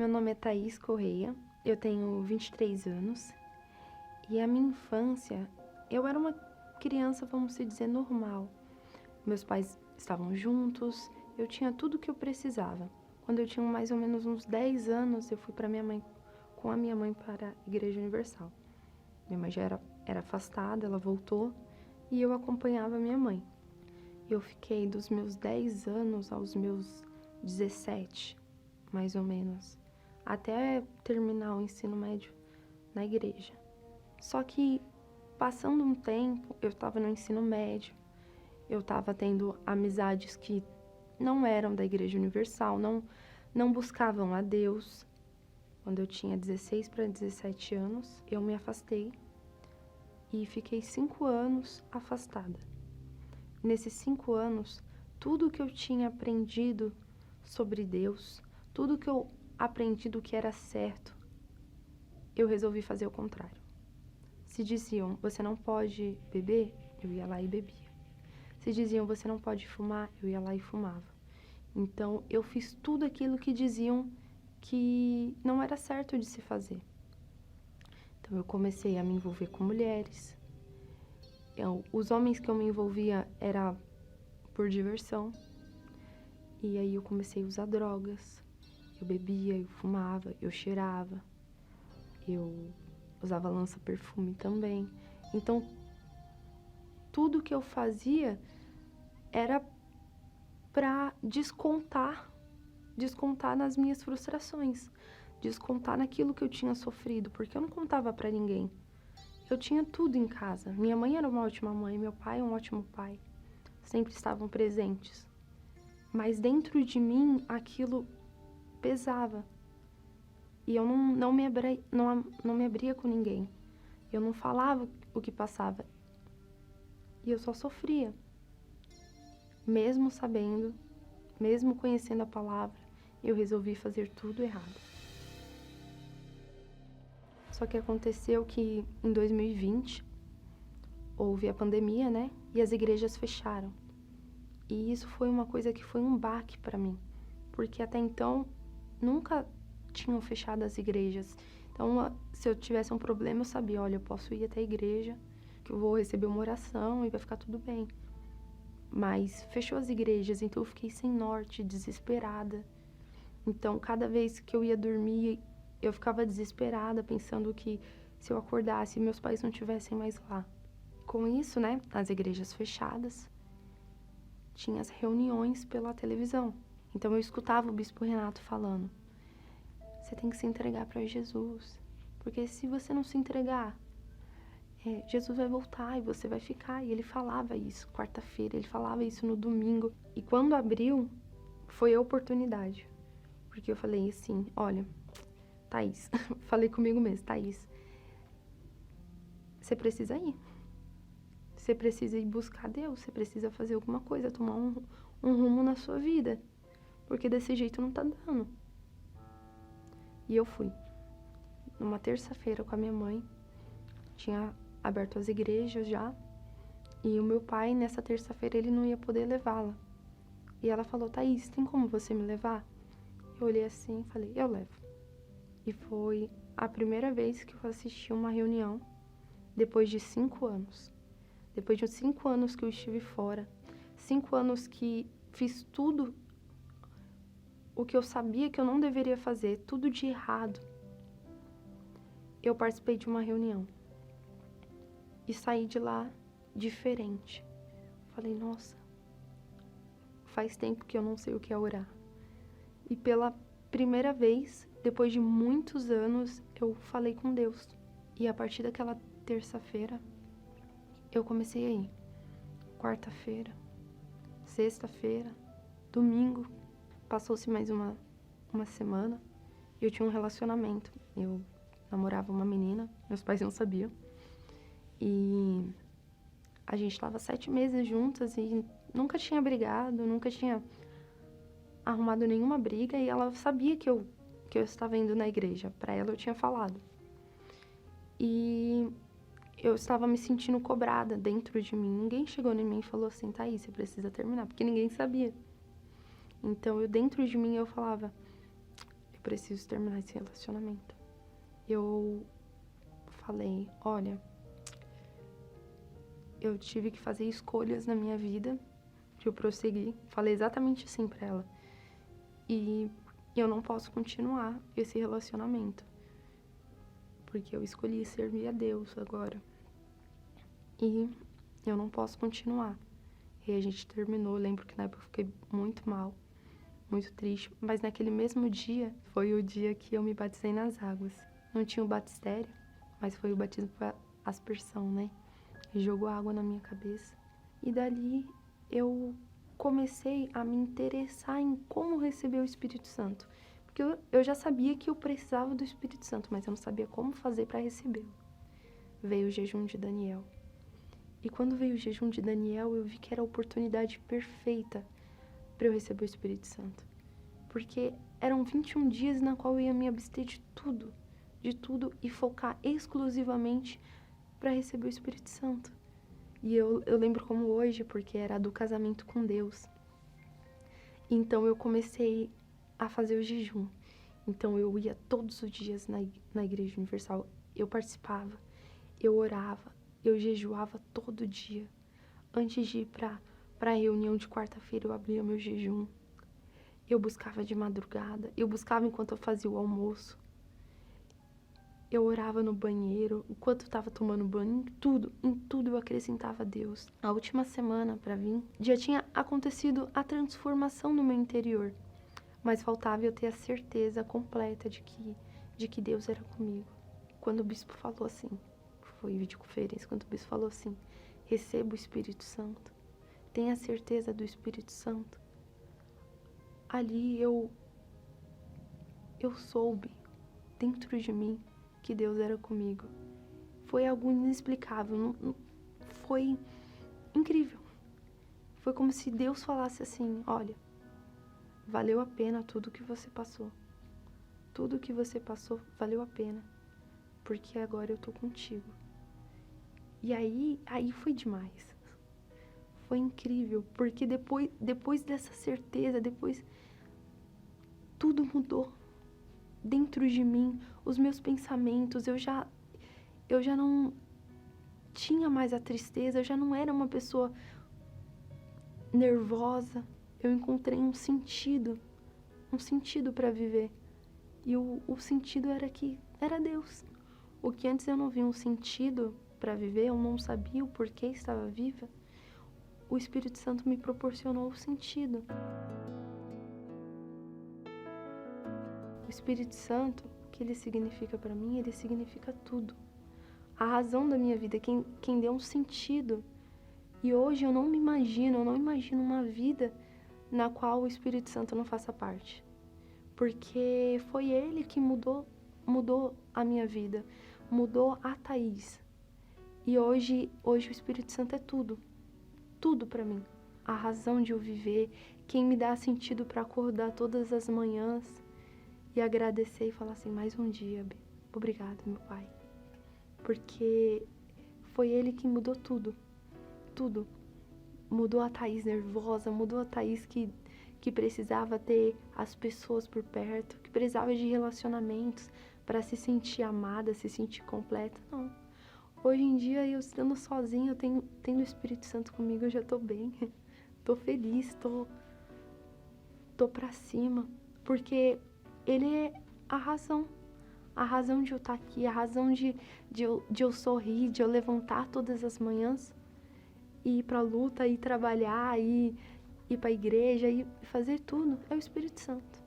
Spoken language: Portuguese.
Meu nome é Thaís Correia, eu tenho 23 anos e a minha infância, eu era uma criança, vamos dizer, normal. Meus pais estavam juntos, eu tinha tudo o que eu precisava. Quando eu tinha mais ou menos uns 10 anos, eu fui com a minha mãe para a Igreja Universal. Minha mãe já era afastada, ela voltou e eu acompanhava minha mãe. Eu fiquei dos meus 10 anos aos meus 17, mais ou menos, até terminar o ensino médio na igreja. Só que, passando um tempo, eu estava no ensino médio, eu estava tendo amizades que não eram da Igreja Universal, não buscavam a Deus. Quando eu tinha 16 para 17 anos, eu me afastei e fiquei 5 anos afastada. Nesses 5 anos, tudo que eu tinha aprendido sobre Deus, tudo que eu aprendi do que era certo, eu resolvi fazer o contrário. Se diziam, você não pode beber, eu ia lá e bebia. Se diziam, você não pode fumar, eu ia lá e fumava. Então, eu fiz tudo aquilo que diziam que não era certo de se fazer. Então, eu comecei a me envolver com mulheres. Os homens que eu me envolvia era por diversão. E aí eu comecei a usar drogas. Eu bebia, eu fumava, eu cheirava. Eu usava lança-perfume também. Então, tudo que eu fazia era para descontar nas minhas frustrações, descontar naquilo que eu tinha sofrido, porque eu não contava para ninguém. Eu tinha tudo em casa. Minha mãe era uma ótima mãe, meu pai um ótimo pai. Sempre estavam presentes. Mas dentro de mim, aquilo pesava. E eu não me abria com ninguém. Eu não falava o que passava. E eu só sofria. Mesmo sabendo, mesmo conhecendo a palavra, eu resolvi fazer tudo errado. Só que aconteceu que em 2020 houve a pandemia, né? E as igrejas fecharam. E isso foi uma coisa que foi um baque para mim, porque até então nunca tinham fechado as igrejas. Então, se eu tivesse um problema, eu sabia, olha, eu posso ir até a igreja, que eu vou receber uma oração e vai ficar tudo bem. Mas fechou as igrejas, então eu fiquei sem norte, desesperada. Então, cada vez que eu ia dormir, eu ficava desesperada, pensando que se eu acordasse, meus pais não estivessem mais lá. Com isso, né, as igrejas fechadas, tinha as reuniões pela televisão. Então, eu escutava o Bispo Renato falando, você tem que se entregar para Jesus, porque se você não se entregar, Jesus vai voltar e você vai ficar. E ele falava isso quarta-feira, ele falava isso no domingo. E quando abriu, foi a oportunidade. Porque eu falei assim, olha, Thaís, falei comigo mesmo, Thaís, você precisa ir. Você precisa ir buscar Deus, você precisa fazer alguma coisa, tomar um rumo na sua vida. Porque desse jeito não tá dando. E eu fui. Numa terça-feira com a minha mãe, tinha aberto as igrejas já, e o meu pai, nessa terça-feira, ele não ia poder levá-la. E ela falou, Thaís, tem como você me levar? Eu olhei assim e falei, eu levo. E foi a primeira vez que eu assisti uma reunião, depois de 5 anos. Depois de 5 anos que eu estive fora, 5 anos que fiz tudo o que eu sabia que eu não deveria fazer, tudo de errado. Eu participei de uma reunião. E saí de lá diferente. Falei, nossa, faz tempo que eu não sei o que é orar. E pela primeira vez, depois de muitos anos, eu falei com Deus. E a partir daquela terça-feira, eu comecei a ir. Quarta-feira, sexta-feira, domingo. Passou-se mais uma semana e eu tinha um relacionamento. Eu namorava uma menina, meus pais não sabiam. E a gente estava 7 meses juntas e nunca tinha brigado, nunca tinha arrumado nenhuma briga. E ela sabia que eu estava indo na igreja. Para ela eu tinha falado. E eu estava me sentindo cobrada dentro de mim. Ninguém chegou em mim e falou assim, Thaís, você precisa terminar, porque ninguém sabia. Então, dentro de mim, eu falava, eu preciso terminar esse relacionamento. Eu falei, olha, eu tive que fazer escolhas na minha vida, que eu prossegui. Falei exatamente assim pra ela. E eu não posso continuar esse relacionamento, porque eu escolhi servir a Deus agora. E eu não posso continuar. E a gente terminou. Eu lembro que na época eu fiquei muito mal, muito triste. Mas naquele mesmo dia, foi o dia que eu me batizei nas águas. Não tinha o batistério, mas foi o batismo por aspersão, né? E jogou água na minha cabeça. E dali eu comecei a me interessar em como receber o Espírito Santo. Porque eu já sabia que eu precisava do Espírito Santo, mas eu não sabia como fazer para recebê-lo. Veio o jejum de Daniel. E quando veio o jejum de Daniel, eu vi que era a oportunidade perfeita para eu receber o Espírito Santo. Porque eram 21 dias na qual eu ia me abster de tudo, e focar exclusivamente para receber o Espírito Santo. E eu lembro como hoje, porque era do casamento com Deus. Então eu comecei a fazer o jejum. Então eu ia todos os dias na Igreja Universal. Eu participava, eu orava, eu jejuava todo dia. Antes de ir para a reunião de quarta-feira, eu abria meu jejum. Eu buscava de madrugada, eu buscava enquanto eu fazia o almoço. Eu orava no banheiro, enquanto eu estava tomando banho, em tudo eu acrescentava Deus. A última semana para vir, já tinha acontecido a transformação no meu interior, mas faltava eu ter a certeza completa de que Deus era comigo. Quando o bispo falou assim, foi videoconferência, quando o bispo falou assim, receba o Espírito Santo, tenha certeza do Espírito Santo. Ali eu soube, dentro de mim, que Deus era comigo. Foi algo inexplicável, foi incrível. Foi como se Deus falasse assim, olha, valeu a pena tudo que você passou. Tudo que você passou valeu a pena, porque agora eu tô contigo. E aí foi demais. Foi incrível, porque depois dessa certeza, tudo mudou. Dentro de mim, os meus pensamentos, eu já não tinha mais a tristeza, eu já não era uma pessoa nervosa. Eu encontrei um sentido para viver. E o sentido era Deus. O que antes eu não via um sentido para viver, eu não sabia o porquê estava viva, o Espírito Santo me proporcionou o sentido. O Espírito Santo, o que ele significa para mim, ele significa tudo. A razão da minha vida, quem deu um sentido. E hoje eu não imagino uma vida na qual o Espírito Santo não faça parte. Porque foi ele que mudou a minha vida, mudou a Thaís. E hoje o Espírito Santo é tudo para mim. A razão de eu viver, quem me dá sentido para acordar todas as manhãs e agradecer e falar assim, mais um dia, obrigada, meu Pai. Porque foi ele que mudou tudo. Mudou a Thaís nervosa, mudou a Thaís que precisava ter as pessoas por perto, que precisava de relacionamentos para se sentir amada, se sentir completa. Não. Hoje em dia, eu estando sozinha, tendo o Espírito Santo comigo, eu já tô bem. Tô feliz, tô pra cima. Porque ele é a razão de eu estar aqui, a razão de eu sorrir, de eu levantar todas as manhãs, e ir pra luta, ir trabalhar, ir pra igreja, ir fazer tudo, é o Espírito Santo.